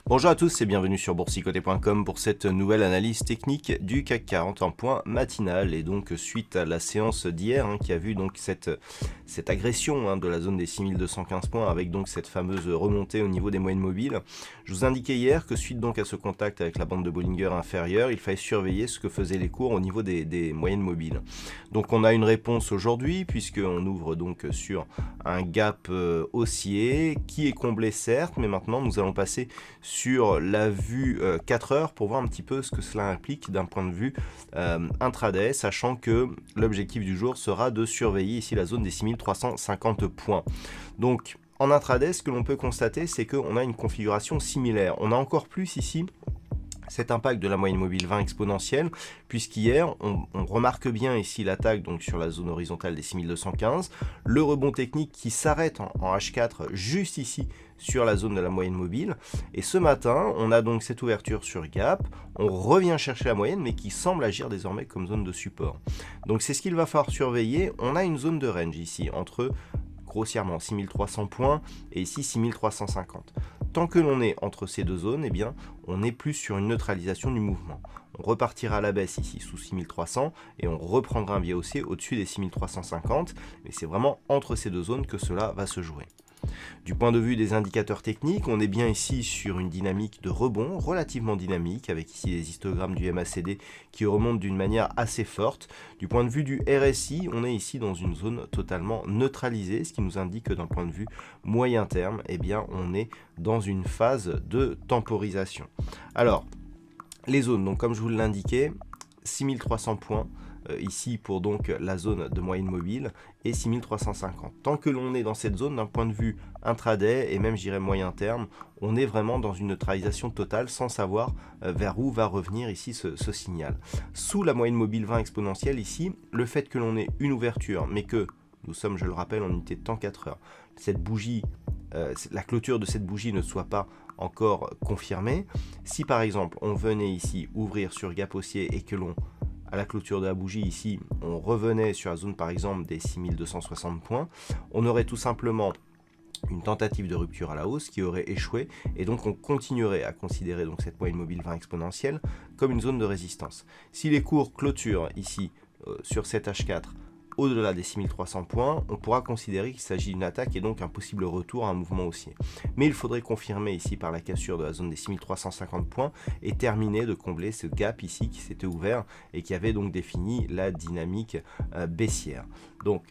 Bonjour à tous et bienvenue sur boursicoté.com pour cette nouvelle analyse technique du CAC 40 en point matinal, et donc suite à la séance d'hier qui a vu donc cette agression de la zone des 6215 points avec donc cette fameuse remontée au niveau des moyennes mobiles. Je vous indiquais hier que suite donc à ce contact avec la bande de Bollinger inférieure, il fallait surveiller ce que faisaient les cours au niveau des moyennes mobiles. Donc on a une réponse aujourd'hui puisqu'on ouvre donc sur un gap haussier qui est comblé certes, mais maintenant nous allons passer sur la vue 4 heures pour voir un petit peu ce que cela implique d'un point de vue intraday, sachant que l'objectif du jour sera de surveiller ici la zone des 6350 points. Donc en intraday, ce que l'on peut constater, c'est qu'on a une configuration similaire. On a encore plus ici cet impact de la moyenne mobile 20 exponentielle, puisqu'hier, on remarque bien ici l'attaque donc sur la zone horizontale des 6215, le rebond technique qui s'arrête en H4 juste ici sur la zone de la moyenne mobile, et ce matin, on a donc cette ouverture sur gap, on revient chercher la moyenne, mais qui semble agir désormais comme zone de support. Donc c'est ce qu'il va falloir surveiller. On a une zone de range ici, entre grossièrement 6300 points et ici 6350. Tant que l'on est entre ces deux zones, eh bien, on est plus sur une neutralisation du mouvement. On repartira à la baisse ici sous 6300 et on reprendra un biais haussier au-dessus des 6350. Mais c'est vraiment entre ces deux zones que cela va se jouer. Du point de vue des indicateurs techniques, on est bien ici sur une dynamique de rebond relativement dynamique, avec ici les histogrammes du MACD qui remontent d'une manière assez forte. Du point de vue du RSI, on est ici dans une zone totalement neutralisée, ce qui nous indique que d'un point de vue moyen terme, eh bien, on est dans une phase de temporisation. Alors, les zones, donc comme je vous l'indiquais, 6300 points, ici pour donc la zone de moyenne mobile, et 6350. Tant que l'on est dans cette zone d'un point de vue intraday et même je dirais moyen terme, on est vraiment dans une neutralisation totale sans savoir vers où va revenir ici ce signal. Sous la moyenne mobile 20 exponentielle ici, le fait que l'on ait une ouverture mais que nous sommes, je le rappelle, en unité de temps 4 heures, cette bougie, la clôture de cette bougie ne soit pas encore confirmée. Si par exemple on venait ici ouvrir sur gap haussier et que l'on à la clôture de la bougie ici, on revenait sur la zone par exemple des 6260 points, on aurait tout simplement une tentative de rupture à la hausse qui aurait échoué, et donc on continuerait à considérer donc cette moyenne mobile 20 exponentielle comme une zone de résistance. Si les cours clôturent ici sur cette H4 au-delà des 6300 points, on pourra considérer qu'il s'agit d'une attaque et donc un possible retour à un mouvement haussier. Mais il faudrait confirmer ici par la cassure de la zone des 6350 points et terminer de combler ce gap ici qui s'était ouvert et qui avait donc défini la dynamique baissière. Donc,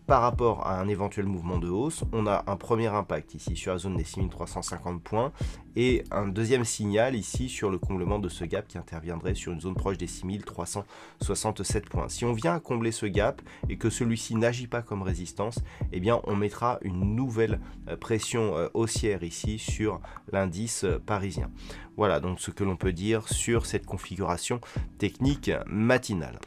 par rapport à un éventuel mouvement de hausse, on a un premier impact ici sur la zone des 6350 points et un deuxième signal ici sur le comblement de ce gap qui interviendrait sur une zone proche des 6367 points. Si on vient à combler ce gap et que celui-ci n'agit pas comme résistance, eh bien on mettra une nouvelle pression haussière ici sur l'indice parisien. Voilà donc ce que l'on peut dire sur cette configuration technique matinale.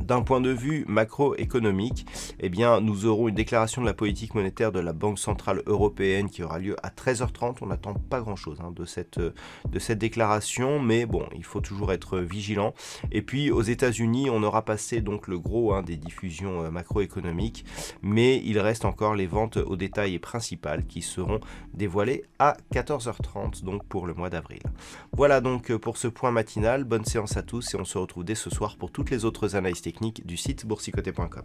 D'un point de vue macroéconomique, eh bien, nous aurons une déclaration de la politique monétaire de la Banque Centrale Européenne qui aura lieu à 13h30. On n'attend pas grand-chose de cette déclaration, mais bon, il faut toujours être vigilant. Et puis, aux États-Unis, on aura passé donc le gros des diffusions macroéconomiques, mais il reste encore les ventes au détail et principales qui seront dévoilées à 14h30, donc pour le mois d'avril. Voilà donc pour ce point matinal. Bonne séance à tous et on se retrouve dès ce soir pour toutes les autres analyses techniques du site boursicoté.com.